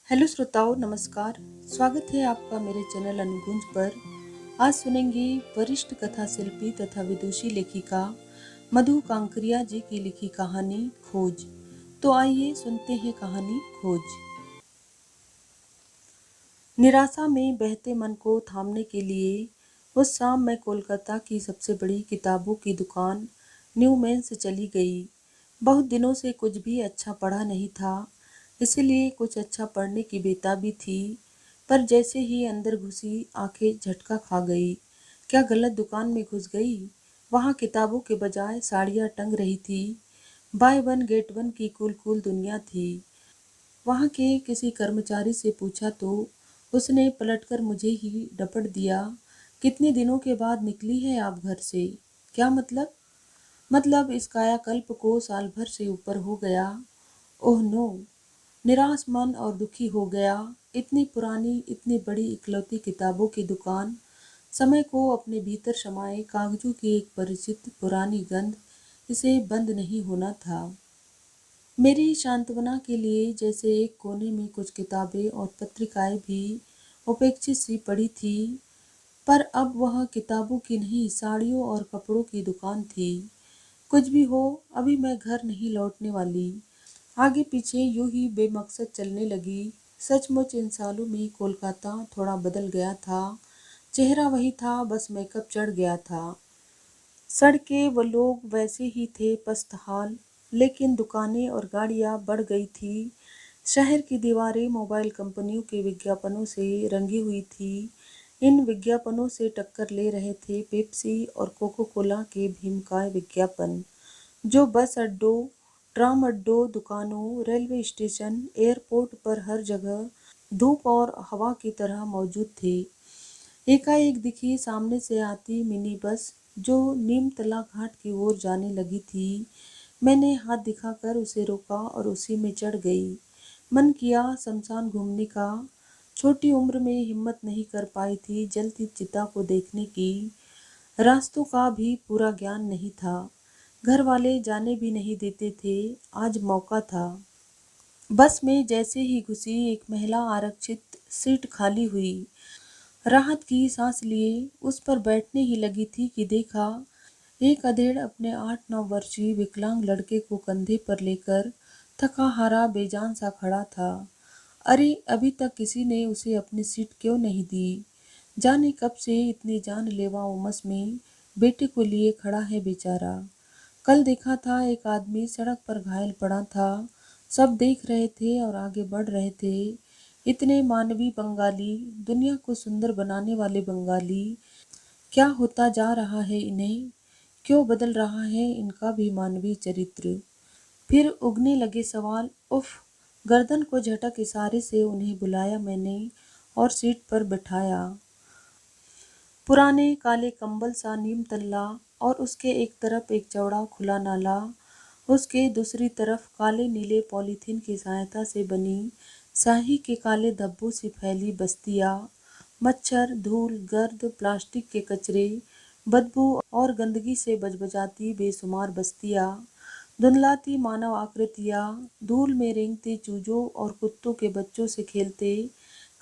Hello श्रोताओं, नमस्कार। स्वागत है आपका मेरे चैनल अनुगुंज पर। आज सुनेंगे वरिष्ठ कथा शिल्पी तथा विदुषी लेखिका मधु कांकरिया जी की लिखी कहानी खोज। तो आइए सुनते हैं कहानी खोज। निराशा में बहते मन को थामने के लिए उस शाम मैं कोलकाता की सबसे बड़ी किताबों की दुकान न्यूमैन से चली गई। बहुत दिनों से कुछ भी अच्छा पढ़ा नहीं था, इसलिए कुछ अच्छा पढ़ने की बेताबी थी। पर जैसे ही अंदर घुसी, आंखें झटका खा गई। क्या गलत दुकान में घुस गई? वहाँ किताबों के बजाय साड़ियाँ टंग रही थी। बाय वन गेट वन की कुल कुल दुनिया थी। वहाँ के किसी कर्मचारी से पूछा तो उसने पलटकर मुझे ही डपट दिया, कितने दिनों के बाद निकली है आप घर से? क्या मतलब? मतलब इस कायाकल्प को साल भर से ऊपर हो गया। Oh no! निराश मन और दुखी हो गया। इतनी पुरानी, इतनी बड़ी इकलौती किताबों की दुकान, समय को अपने भीतर समाये कागजों की एक परिचित पुरानी गंध, इसे बंद नहीं होना था। मेरी सांत्वना के लिए जैसे एक कोने में कुछ किताबें और पत्रिकाएं भी उपेक्षित सी पड़ी थी, पर अब वह किताबों की नहीं, साड़ियों और कपड़ों की दुकान थी। कुछ भी हो, अभी मैं घर नहीं लौटने वाली। आगे पीछे यूं ही बेमकसद चलने लगी। सचमुच इन सालों में कोलकाता थोड़ा बदल गया था। चेहरा वही था, बस मेकअप चढ़ गया था। सड़कें व लोग वैसे ही थे पस्त हाल, लेकिन दुकानें और गाड़ियां बढ़ गई थी। शहर की दीवारें मोबाइल कंपनियों के विज्ञापनों से रंगी हुई थी। इन विज्ञापनों से टक्कर ले रहे थे पेप्सी और कोको कोला के भीमकाय विज्ञापन, जो बस अड्डों, ट्राम अड्डों, दुकानों, रेलवे स्टेशन, एयरपोर्ट पर हर जगह धूप और हवा की तरह मौजूद थे। एकाएक दिखी सामने से आती मिनी बस, जो नीमतला घाट की ओर जाने लगी थी। मैंने हाथ दिखाकर उसे रोका और उसी में चढ़ गई। मन किया शमशान घूमने का। छोटी उम्र में हिम्मत नहीं कर पाई थी जलती चिता को देखने की। रास्तों का भी पूरा ज्ञान नहीं था। घर वाले जाने भी नहीं देते थे। आज मौका था। बस में जैसे ही घुसी, एक महिला आरक्षित सीट खाली हुई। राहत की सांस लिए उस पर बैठने ही लगी थी कि देखा, एक अधेड़ अपने 8-9 वर्षीय विकलांग लड़के को कंधे पर लेकर थका हारा बेजान सा खड़ा था। अरे, अभी तक किसी ने उसे अपनी सीट क्यों नहीं दी? जाने कब से इतनी जानलेवा उमस में बेटे को लिए खड़ा है बेचारा। कल देखा था एक आदमी सड़क पर घायल पड़ा था। सब देख रहे थे और आगे बढ़ रहे थे। इतने मानवी बंगाली, दुनिया को सुंदर बनाने वाले बंगाली, क्या होता जा रहा है इन्हें? क्यों बदल रहा है इनका भी मानवीय चरित्र? फिर उगने लगे सवाल। उफ! गर्दन को झटक इशारे से उन्हें बुलाया मैंने और सीट पर बिठाया। पुराने काले कंबल सा नीम तल्ला और उसके एक तरफ एक चौड़ा खुला नाला, उसके दूसरी तरफ काले नीले पॉलीथीन की सहायता से बनी स्याही के काले धब्बों से फैली बस्तियां, मच्छर, धूल, गर्द, प्लास्टिक के कचरे, बदबू और गंदगी से बजबजाती बेशुमार बस्तियां, धुंधलाती मानव आकृतियां, धूल में रेंगते चूजों और कुत्तों के बच्चों से खेलते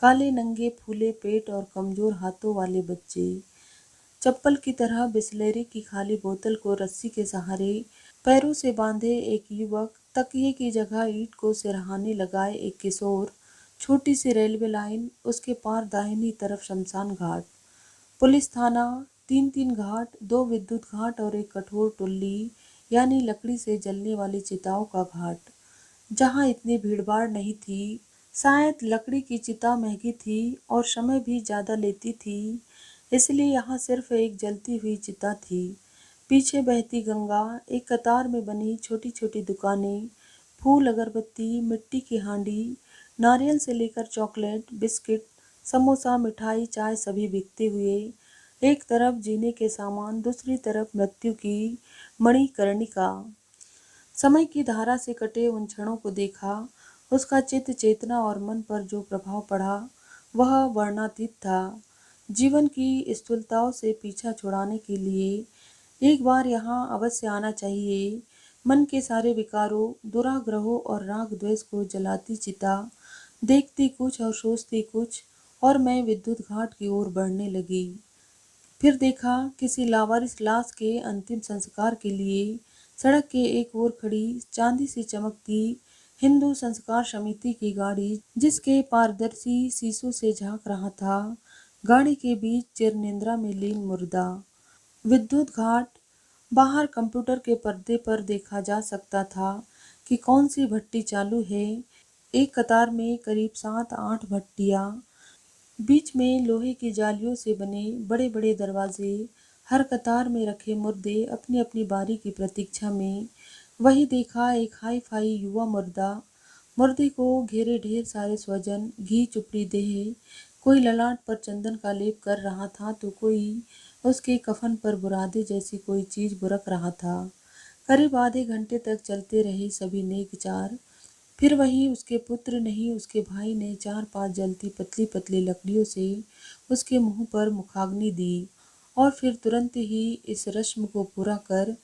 काले नंगे फूले पेट और कमजोर हाथों वाले बच्चे, चप्पल की तरह बिसलेरी की खाली बोतल को रस्सी के सहारे पैरों से बांधे एक युवक, तकिए की जगह ईंट को सिरहाने लगाए एक किशोर, छोटी सी रेलवे लाइन, उसके पार दाहिनी तरफ शमशान घाट, पुलिस थाना, 3-3 घाट, 2 विद्युत घाट और एक कठोर टुल्ली यानी लकड़ी से जलने वाली चिताओं का घाट। जहाँ इतनी भीड़भाड़ नहीं थी। शायद लकड़ी की चिता महंगी थी और समय भी ज़्यादा लेती थी, इसलिए यहाँ सिर्फ एक जलती हुई चिता थी। पीछे बहती गंगा, एक कतार में बनी छोटी छोटी दुकानें, फूल, अगरबत्ती, मिट्टी की हांडी, नारियल से लेकर चॉकलेट, बिस्किट, समोसा, मिठाई, चाय सभी बिकते हुए। एक तरफ जीने के सामान, दूसरी तरफ मृत्यु की मणिकर्णिका। समय की धारा से कटे उन क्षणों को देखा। उसका चित्त, चेतना और मन पर जो प्रभाव पड़ा, वह वर्णनातीत था। जीवन की स्थूलताओं से पीछा छुड़ाने के लिए एक बार यहाँ अवश्य आना चाहिए। मन के सारे विकारों, दुराग्रहों और राग द्वेष को जलाती चिता, देखती कुछ और सोचती कुछ, और मैं विद्युत घाट की ओर बढ़ने लगी। फिर देखा किसी लावारिस लाश के अंतिम संस्कार के लिए सड़क के एक ओर खड़ी चांदी सी चमकती हिंदू संस्कार समिति की गाड़ी, जिसके पारदर्शी शीशों से झांक रहा था गाड़ी के बीच चिरनिद्रा में लीन मुर्दा। विद्युत घाट बाहर कंप्यूटर के पर्दे पर देखा जा सकता था कि कौन सी भट्टी चालू है। एक कतार में करीब 7-8 भट्टियां, बीच में लोहे की जालियों से बने बड़े बड़े दरवाजे, हर कतार में रखे मुर्दे अपनी अपनी बारी की प्रतीक्षा में। वही देखा एक हाई फाई युवा मुर्दा, मुर्दे को घेरे ढेर सारे स्वजन, घी चुपड़ी देह, कोई ललाट पर चंदन का लेप कर रहा था तो कोई उसके कफन पर बुरादे जैसी कोई चीज बुरक रहा था। करीब आधे घंटे तक चलते रहे सभी नेक चार। फिर वही उसके पुत्र नहीं उसके भाई ने 4-5 जलती पतली पतली लकड़ियों से उसके मुंह पर मुखाग्नि दी, और फिर तुरंत ही इस रस्म को पूरा कर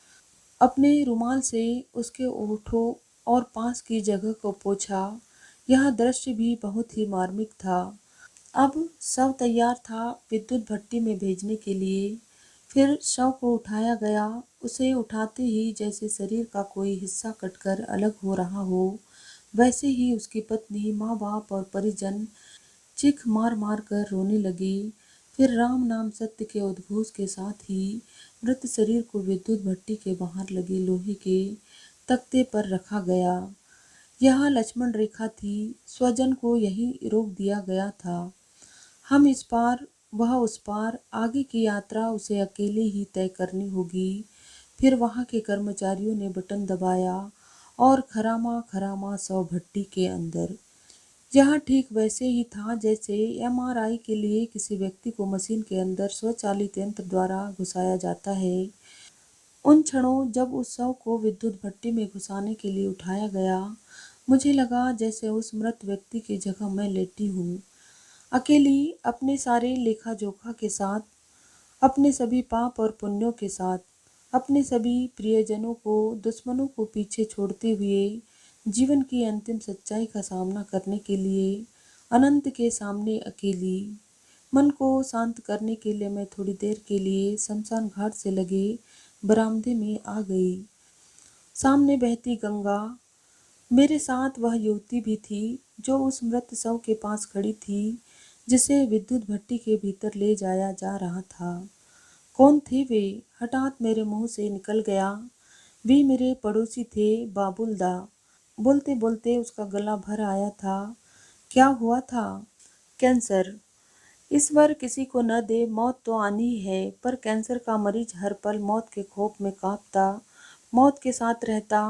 अपने रुमाल से उसके ओठों और पास की जगह को पोंछा। यह दृश्य भी बहुत ही मार्मिक था। अब शव तैयार था विद्युत भट्टी में भेजने के लिए। फिर शव को उठाया गया। उसे उठाते ही जैसे शरीर का कोई हिस्सा कटकर अलग हो रहा हो, वैसे ही उसकी पत्नी, माँ बाप और परिजन चीख मार मार कर रोने लगे। फिर राम नाम सत्य के उद्घोष के साथ ही मृत शरीर को विद्युत भट्टी के बाहर लगे लोहे के तख्ते पर रखा गया। यहाँ लक्ष्मण रेखा थी, स्वजन को यहीं रोक दिया गया था। हम इस पार, वह उस पार, आगे की यात्रा उसे अकेले ही तय करनी होगी। फिर वहाँ के कर्मचारियों ने बटन दबाया और खरामा खरामा शव भट्टी के अंदर। यह ठीक वैसे ही था जैसे एमआरआई के लिए किसी व्यक्ति को मशीन के अंदर स्वचालित यंत्र द्वारा घुसाया जाता है। उन क्षणों जब उस शव को विद्युत भट्टी में घुसाने के लिए उठाया गया, मुझे लगा जैसे उस मृत व्यक्ति की जगह मैं लेटी हूँ, अकेली, अपने सारे लेखा जोखा के साथ, अपने सभी पाप और पुण्यों के साथ, अपने सभी प्रियजनों को, दुश्मनों को पीछे छोड़ते हुए जीवन की अंतिम सच्चाई का सामना करने के लिए अनंत के सामने अकेली। मन को शांत करने के लिए मैं थोड़ी देर के लिए शमशान घाट से लगे बरामदे में आ गई। सामने बहती गंगा, मेरे साथ वह युवती भी थी जो उस मृत शव के पास खड़ी थी जिसे विद्युत भट्टी के भीतर ले जाया जा रहा था। कौन थे वे? हठात मेरे मुंह से निकल गया। वे मेरे पड़ोसी थे, बाबुल दा। बोलते बोलते उसका गला भर आया था। क्या हुआ था? कैंसर। ईश्वर किसी को न दे, मौत तो आनी ही है, पर कैंसर का मरीज हर पल मौत के खौफ में कांपता, मौत के साथ रहता,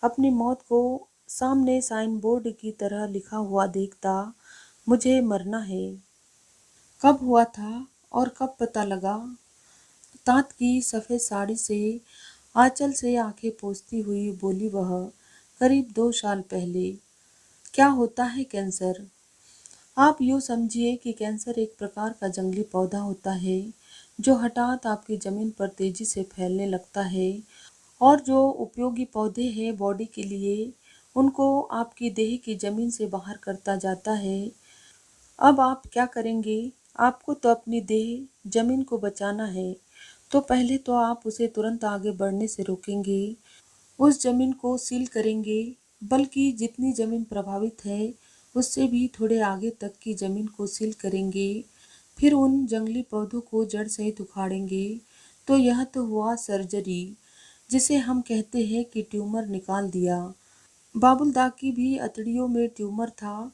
अपनी मौत को सामने साइन बोर्ड की तरह लिखा हुआ देखता। मुझे मरना है। कब हुआ था और कब पता लगा? तात की सफ़ेद साड़ी से आंचल से आंखें पोंछती हुई बोली वह, करीब 2 साल पहले। क्या होता है कैंसर? आप यूँ समझिए कि कैंसर एक प्रकार का जंगली पौधा होता है जो हठात आपकी ज़मीन पर तेज़ी से फैलने लगता है, और जो उपयोगी पौधे हैं बॉडी के लिए, उनको आपकी देह की ज़मीन से बाहर करता जाता है। अब आप क्या करेंगे? आपको तो अपनी देह, ज़मीन को बचाना है, तो पहले तो आप उसे तुरंत आगे बढ़ने से रोकेंगे, उस ज़मीन को सील करेंगे, बल्कि जितनी ज़मीन प्रभावित है उससे भी थोड़े आगे तक की ज़मीन को सील करेंगे। फिर उन जंगली पौधों को जड़ सहित उखाड़ेंगे। तो यह तो हुआ सर्जरी, जिसे हम कहते हैं कि ट्यूमर निकाल दिया। बाबुल दा की भी अतड़ियों में ट्यूमर था।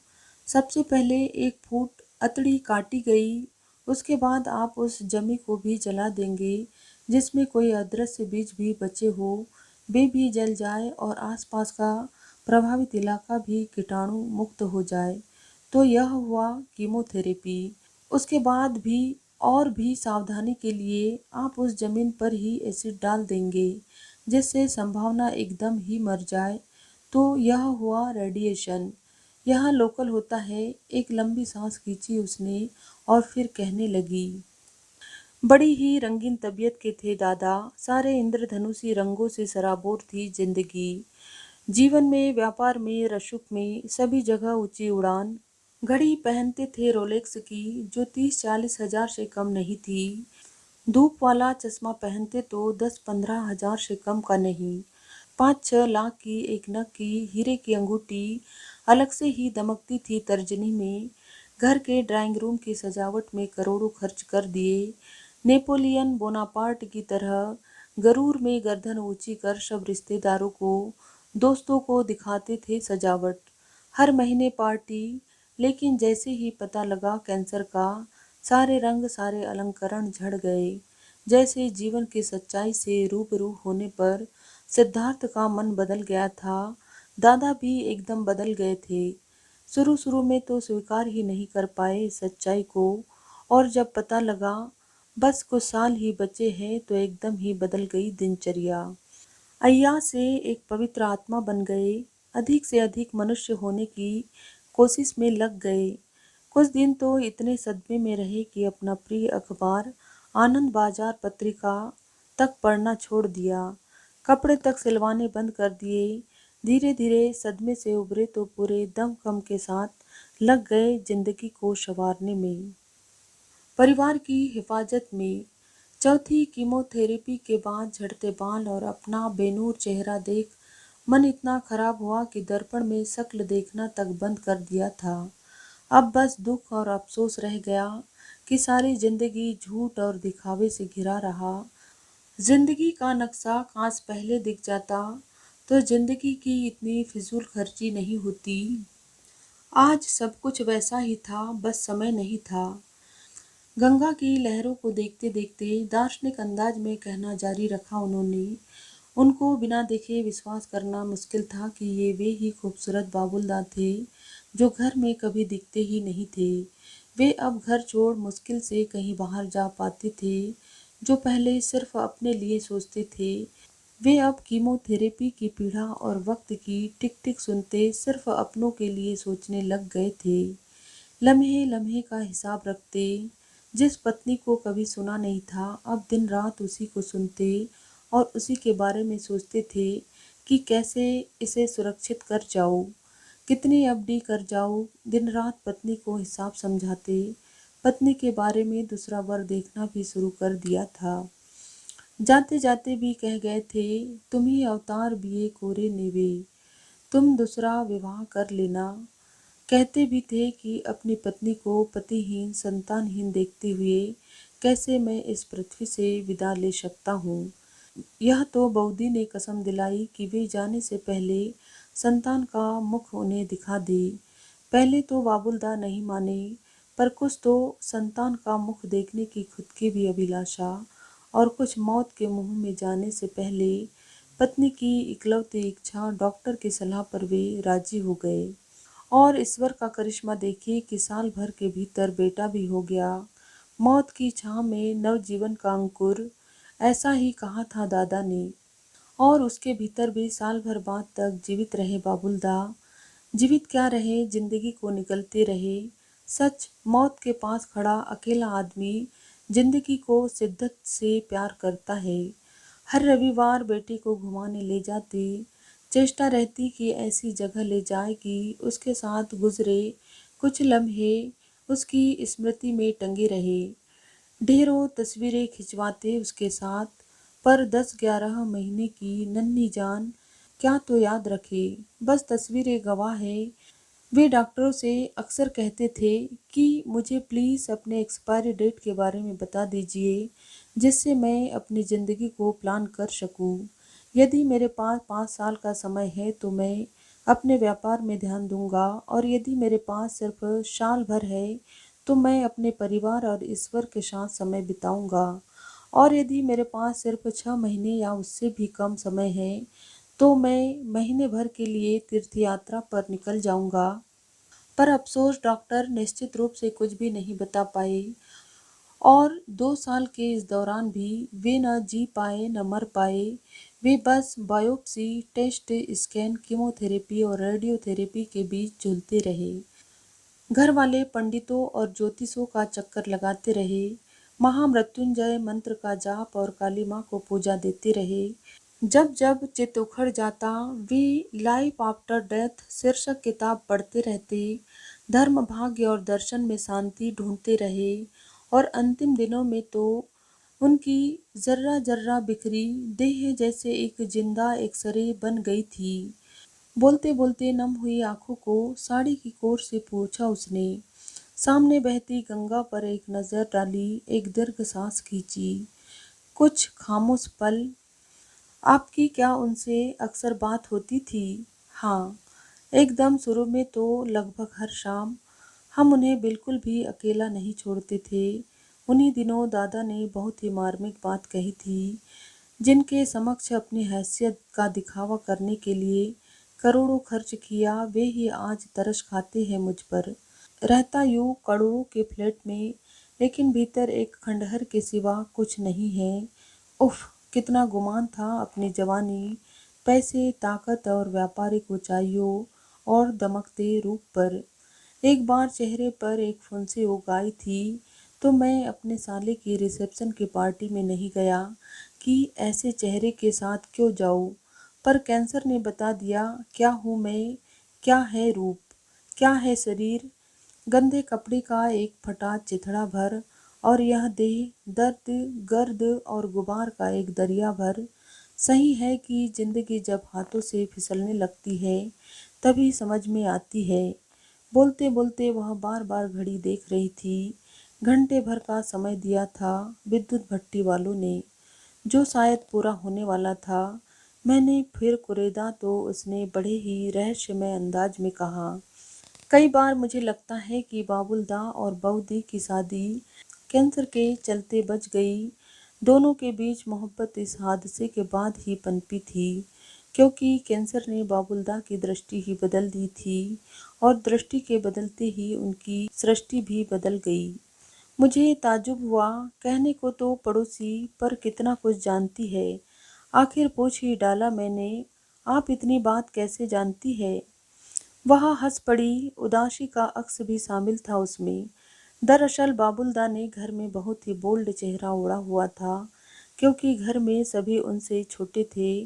सबसे पहले 1 फुट अतड़ी काटी गई, उसके बाद आप उस जमी को भी जला देंगे जिसमें कोई अदृश्य बीज भी बचे हो, वे भी जल जाए और आसपास का प्रभावित इलाका भी कीटाणु मुक्त हो जाए। तो यह हुआ कीमोथेरेपी। उसके बाद भी और भी सावधानी के लिए आप उस जमीन पर ही एसिड डाल देंगे जिससे संभावना एकदम ही मर जाए। तो यह हुआ रेडिएशन। यह लोकल होता है। एक लंबी सांस खींची उसने और फिर कहने लगी, बड़ी ही रंगीन तबीयत के थे दादा, सारे इंद्रधनुषी रंगों से सराबोर थी जिंदगी। जीवन में, व्यापार में, रसूख में, सभी जगह ऊंची उड़ान। घड़ी पहनते थे रोलेक्स की, जो 30-40 हजार से कम नहीं थी। धूप वाला चश्मा पहनते तो 10-15 हजार से कम का नहीं। 5-6 लाख की एक नग की हीरे की अंगूठी अलग से ही दमकती थी तर्जनी में। घर के ड्राइंग रूम की सजावट में करोड़ों खर्च कर दिए। नेपोलियन बोनापार्ट की तरह गरूर में गर्दन ऊंची कर सब रिश्तेदारों को, दोस्तों को दिखाते थे सजावट। हर महीने पार्टी। लेकिन जैसे ही पता लगा कैंसर का, सारे रंग सारे अलंकरण झड़ गए। जैसे जीवन की सच्चाई से रूबरू होने पर सिद्धार्थ का मन बदल गया था। दादा भी एकदम बदल गए थे। शुरू शुरू में तो स्वीकार ही नहीं कर पाए इस सच्चाई को, और जब पता लगा बस कुछ साल ही बचे हैं तो एकदम ही बदल गई दिनचर्या। अय्या से एक पवित्र आत्मा बन गए। अधिक से अधिक मनुष्य होने की कोशिश में लग गए। कुछ दिन तो इतने सदमे में रहे कि अपना प्रिय अखबार आनंद बाजार पत्रिका तक पढ़ना छोड़ दिया। कपड़े तक सिलवाने बंद कर दिए। धीरे धीरे सदमे से उभरे तो पूरे दमखम के साथ लग गए जिंदगी को संवारने में, परिवार की हिफाजत में। चौथी कीमोथेरेपी के बाद झड़ते बाल और अपना बेनूर चेहरा देख मन इतना खराब हुआ कि दर्पण में शक्ल देखना तक बंद कर दिया था। अब बस दुख और अफसोस रह गया कि सारी जिंदगी झूठ और दिखावे से घिरा रहा। जिंदगी का नक्शा काश पहले दिख जाता तो जिंदगी की इतनी फिजूल खर्ची नहीं होती। आज सब कुछ वैसा ही था, बस समय नहीं था। गंगा की लहरों को देखते देखते दार्शनिक अंदाज में कहना जारी रखा उन्होंने। उनको बिना देखे विश्वास करना मुश्किल था कि ये वे ही खूबसूरत बाबुलदा थे जो घर में कभी दिखते ही नहीं थे। वे अब घर छोड़ मुश्किल से कहीं बाहर जा पाते थे। जो पहले सिर्फ अपने लिए सोचते थे, वे अब कीमोथेरेपी की पीड़ा और वक्त की टिक टिक सुनते सिर्फ अपनों के लिए सोचने लग गए थे। लम्हे लम्हे का हिसाब रखते। जिस पत्नी को कभी सुना नहीं था, अब दिन रात उसी को सुनते और उसी के बारे में सोचते थे कि कैसे इसे सुरक्षित कर जाऊं, कितनी एफडी कर जाऊं। दिन रात पत्नी को हिसाब समझाते। पत्नी के बारे में दूसरा वर देखना भी शुरू कर दिया था। जाते जाते भी कह गए थे, तुम ही अवतार बिये कोरे नेवे, तुम दूसरा विवाह कर लेना। कहते भी थे कि अपनी पत्नी को पतिहीन संतानहीन देखते हुए कैसे मैं इस पृथ्वी से विदा ले सकता हूँ। यह तो बऊदी ने कसम दिलाई कि वे जाने से पहले संतान का मुख उन्हें दिखा दे। पहले तो बाबुलदा नहीं माने, पर कुछ तो संतान का मुख देखने की खुद की भी अभिलाषा, और कुछ मौत के मुंह में जाने से पहले पत्नी की इकलौती इच्छा डॉक्टर की सलाह पर वे राजी हो गए। और ईश्वर का करिश्मा देखिए कि साल भर के भीतर बेटा भी हो गया। मौत की छांव में नवजीवन का अंकुर, ऐसा ही कहा था दादा ने। और उसके भीतर भी साल भर बाद तक जीवित रहे बाबुलदा। जीवित क्या रहे, जिंदगी को निकलते रहे। सच, मौत के पास खड़ा अकेला आदमी जिंदगी को शिद्दत से प्यार करता है। हर रविवार बेटे को घुमाने ले जाते। चेष्टा रहती कि ऐसी जगह ले जाए कि उसके साथ गुजरे कुछ लम्हे उसकी स्मृति में टंगे रहे। ढेरों तस्वीरें खिंचवाते उसके साथ, पर 10-11 महीने की नन्ही जान क्या तो याद रखे। बस तस्वीरें गवाह है। वे डॉक्टरों से अक्सर कहते थे कि मुझे प्लीज़ अपने एक्सपायरी डेट के बारे में बता दीजिए, जिससे मैं अपनी ज़िंदगी को प्लान कर सकूं। यदि मेरे पास 5 साल का समय है तो मैं अपने व्यापार में ध्यान दूंगा, और यदि मेरे पास सिर्फ साल भर है तो मैं अपने परिवार और ईश्वर के साथ समय बिताऊंगा, और यदि मेरे पास सिर्फ 6 महीने या उससे भी कम समय है तो मैं महीने भर के लिए तीर्थ यात्रा पर निकल जाऊंगा। पर अफसोस डॉक्टर निश्चित रूप से कुछ भी नहीं बता पाए, और 2 साल के इस दौरान भी वे न जी पाए न मर पाए। वे बस बायोप्सी, टेस्ट, स्कैन, कीमोथेरेपी और रेडियोथेरेपी के बीच झूलते रहे। घर वाले पंडितों और ज्योतिषों का चक्कर लगाते रहे। महामृत्युंजय मंत्र का जाप और काली माँ को पूजा देते रहे। जब जब चित्त उखड़ जाता, वे लाइफ आफ्टर डेथ शीर्षक किताब पढ़ते रहते। धर्म, भाग्य और दर्शन में शांति ढूंढते रहे और अंतिम दिनों में तो उनकी जर्रा जर्रा बिखरी देह जैसे एक जिंदा एक्सरे बन गई थी। बोलते बोलते नम हुई आंखों को साड़ी की कोर से पूछा उसने। सामने बहती गंगा पर एक नजर डाली, एक दीर्घ सांस खींची। कुछ खामोश पल। आपकी क्या उनसे अक्सर बात होती थी? हाँ, एकदम शुरू में तो लगभग हर शाम। हम उन्हें बिल्कुल भी अकेला नहीं छोड़ते थे। उन्हीं दिनों दादा ने बहुत ही मार्मिक बात कही थी। जिनके समक्ष अपनी हैसियत का दिखावा करने के लिए करोड़ों खर्च किया, वे ही आज तरस खाते हैं मुझ पर। रहता यूं करोड़ों के फ्लैट में, लेकिन भीतर एक खंडहर के सिवा कुछ नहीं है। उफ, कितना गुमान था अपनी जवानी, पैसे, ताकत और व्यापारिक ऊंचाइयों और दमकते रूप पर। एक बार चेहरे पर एक फुंसी उग आई थी तो मैं अपने साले की रिसेप्शन की पार्टी में नहीं गया कि ऐसे चेहरे के साथ क्यों जाऊं। पर कैंसर ने बता दिया क्या हूँ मैं, क्या है रूप, क्या है शरीर। गंदे कपड़े का एक फटा चिथड़ा भर और यह देह दर्द, गर्द और गुबार का एक दरिया भर। सही है कि जिंदगी जब हाथों से फिसलने लगती है तभी समझ में आती है। बोलते बोलते वह बार बार घड़ी देख रही थी। घंटे भर का समय दिया था विद्युत भट्टी वालों ने, जो शायद पूरा होने वाला था। मैंने फिर कुरेदा तो उसने बड़े ही रहस्यमय अंदाज में कहा, कई बार मुझे लगता है कि बाबुलदा और बऊदी की शादी कैंसर के चलते बच गई। दोनों के बीच मोहब्बत इस हादसे के बाद ही पनपी थी, क्योंकि कैंसर ने बाबुलदा की दृष्टि ही बदल दी थी और दृष्टि के बदलते ही उनकी सृष्टि भी बदल गई। मुझे ताज्जुब हुआ। कहने को तो पड़ोसी पर कितना कुछ जानती है। आखिर पूछ ही डाला मैंने, आप इतनी बात कैसे जानती है? वह हंस पड़ी। उदासी का अक्स भी शामिल था उसमें। दरअसल बाबुलदा ने घर में बहुत ही बोल्ड चेहरा ओढ़ा हुआ था, क्योंकि घर में सभी उनसे छोटे थे।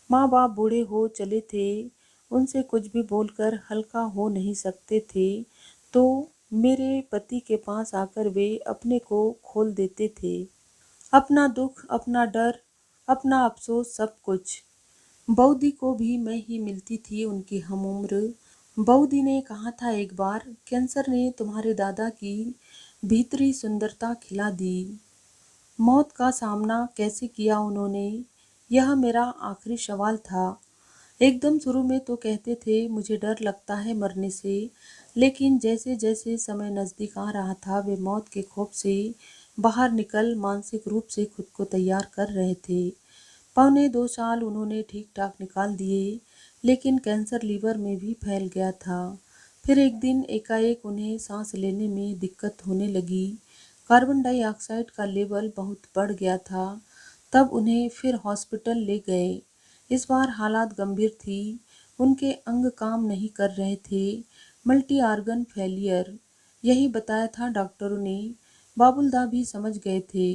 माँ बाप बूढ़े हो चले थे, उनसे कुछ भी बोलकर हल्का हो नहीं सकते थे, तो मेरे पति के पास आकर वे अपने को खोल देते थे। अपना दुख, अपना डर, अपना अफसोस, सब कुछ। बऊदी को भी मैं ही मिलती थी, उनकी हमउम्र। बऊदी ने कहा था एक बार, कैंसर ने तुम्हारे दादा की भीतरी सुंदरता खिला दी। मौत का सामना कैसे किया उन्होंने, यह मेरा आखिरी सवाल था। एकदम शुरू में तो कहते थे मुझे डर लगता है मरने से, लेकिन जैसे जैसे समय नज़दीक आ रहा था वे मौत के खौफ से बाहर निकल मानसिक रूप से खुद को तैयार कर रहे थे। पौने 2 साल उन्होंने ठीक ठाक निकाल दिए, लेकिन कैंसर लीवर में भी फैल गया था। फिर एक दिन एकाएक उन्हें सांस लेने में दिक्कत होने लगी। कार्बन डाइऑक्साइड का लेवल बहुत बढ़ गया था। तब उन्हें फिर हॉस्पिटल ले गए। इस बार हालात गंभीर थी। उनके अंग काम नहीं कर रहे थे। मल्टी आर्गन फेलियर, यही बताया था डॉक्टरों ने। बाबुलदा भी समझ गए थे।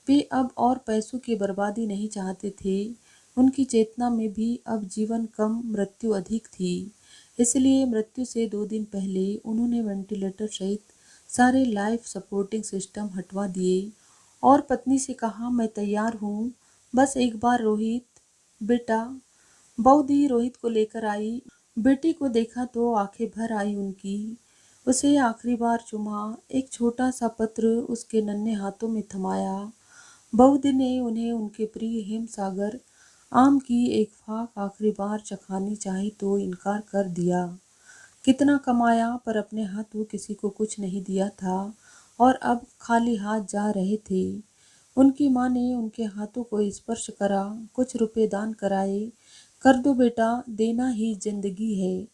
वे अब और पैसों की बर्बादी नहीं चाहते थे। उनकी चेतना में भी अब जीवन कम, मृत्यु अधिक थी। इसलिए मृत्यु से 2 दिन पहले उन्होंने वेंटिलेटर सहित सारे लाइफ सपोर्टिंग सिस्टम हटवा दिए और पत्नी से कहा, मैं तैयार हूँ, बस एक बार रोहित, बेटा। बऊदी रोहित को लेकर आई। बेटी को देखा तो आंखें भर आई उनकी। उसे आखिरी बार चूमा, एक छोटा सा पत्र उसके नन्हे हाथों में थमाया। बऊदी ने उन्हें उनके प्रिय हिमसागर आम की एक फाक आखिरी बार चखानी चाही तो इनकार कर दिया। कितना कमाया पर अपने हाथों किसी को कुछ नहीं दिया था और अब खाली हाथ जा रहे थे। उनकी माँ ने उनके हाथों को स्पर्श करा, कुछ रुपए दान कराए। कर दो बेटा, देना ही जिंदगी है।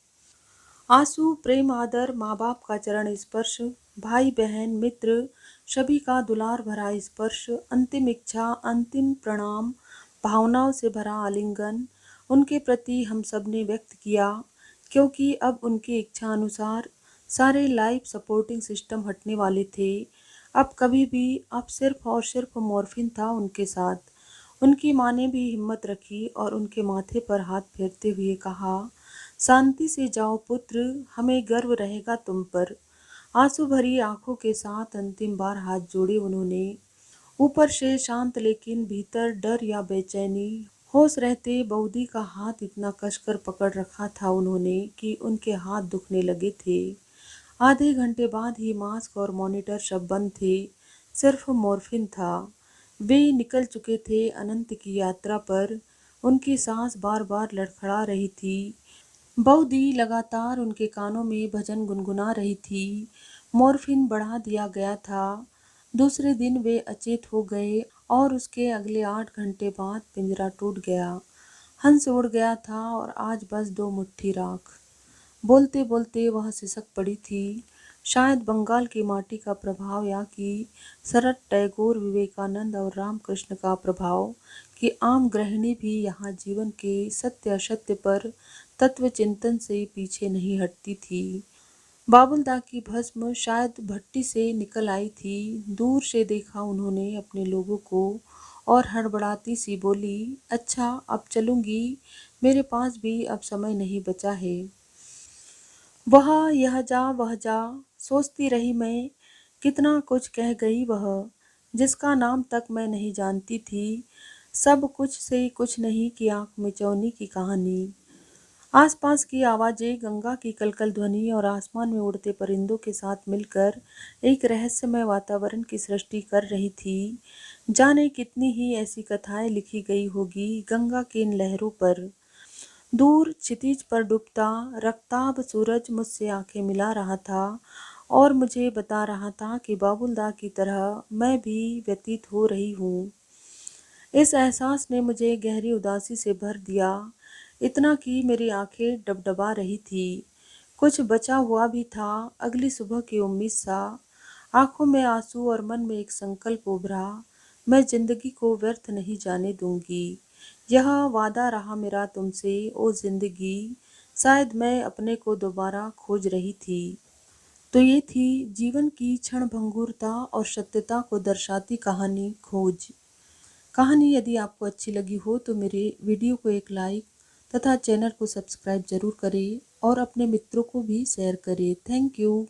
आंसू, प्रेम, आदर, माँ बाप का चरण स्पर्श, भाई बहन मित्र सभी का दुलार भरा स्पर्श, अंतिम इच्छा, अंतिम प्रणाम, भावनाओं से भरा आलिंगन उनके प्रति हम सब ने व्यक्त किया, क्योंकि अब उनकी इच्छा अनुसार सारे लाइफ सपोर्टिंग सिस्टम हटने वाले थे। अब कभी भी, अब सिर्फ और सिर्फ मॉर्फिन था उनके साथ। उनकी माँ ने भी हिम्मत रखी और उनके माथे पर हाथ फेरते हुए कहा, शांति से जाओ पुत्र, हमें गर्व रहेगा तुम पर। आंसू भरी आंखों के साथ अंतिम बार हाथ जोड़े उन्होंने। ऊपर से शांत लेकिन भीतर डर या बेचैनी। होश रहते बऊदी का हाथ इतना कसकर पकड़ रखा था उन्होंने कि उनके हाथ दुखने लगे थे। आधे घंटे बाद ही मास्क और मॉनिटर सब बंद थे, सिर्फ मॉर्फिन था। वे निकल चुके थे अनंत की यात्रा पर। उनकी सांस बार बार लड़खड़ा रही थी। बऊदी लगातार उनके कानों में भजन गुनगुना रही थी। मॉर्फिन बढ़ा दिया गया था। दूसरे दिन वे अचेत हो गए और उसके अगले 8 घंटे बाद पिंजरा टूट गया। हंस उड़ गया था और आज बस 2 मुट्ठी राख। बोलते बोलते वह सिसक पड़ी थी। शायद बंगाल की माटी का प्रभाव या कि शरद टैगोर, विवेकानंद और रामकृष्ण का प्रभाव कि आम गृहिणी भी यहाँ जीवन के सत्य असत्य पर तत्व चिंतन से पीछे नहीं हटती थी। बाबुलदा की भस्म शायद भट्टी से निकल आई थी। दूर से देखा उन्होंने अपने लोगों को और हड़बड़ाती सी बोली, अच्छा अब चलूंगी, मेरे पास भी अब समय नहीं बचा है। वह यह जा वह जा, सोचती रही मैं, कितना कुछ कह गई वह, जिसका नाम तक मैं नहीं जानती थी। सब कुछ से कुछ नहीं की आंख मिचौनी की कहानी। आसपास की आवाजें गंगा की कलकल ध्वनि और आसमान में उड़ते परिंदों के साथ मिलकर एक रहस्यमय वातावरण की सृष्टि कर रही थी। जाने कितनी ही ऐसी कथाएं लिखी गई होगी गंगा की इन लहरों पर। दूर क्षितिज पर डूबता रक्ताभ सूरज मुझसे आंखें मिला रहा था और मुझे बता रहा था कि बाबुलदा की तरह मैं भी व्यतीत हो रही हूँ। इस एहसास ने मुझे गहरी उदासी से भर दिया, इतना कि मेरी आंखें डबडबा रही थी। कुछ बचा हुआ भी था, अगली सुबह की उम्मीद सा। आंखों में आंसू और मन में एक संकल्प उभरा, मैं जिंदगी को व्यर्थ नहीं जाने दूंगी। यह वादा रहा मेरा तुमसे ओ जिंदगी। शायद मैं अपने को दोबारा खोज रही थी। तो ये थी जीवन की क्षण भंगुरता और सत्यता को दर्शाती कहानी खोज। कहानी यदि आपको अच्छी लगी हो तो मेरे वीडियो को एक लाइक तथा चैनल को सब्सक्राइब जरूर करें और अपने मित्रों को भी शेयर करें। Thank you.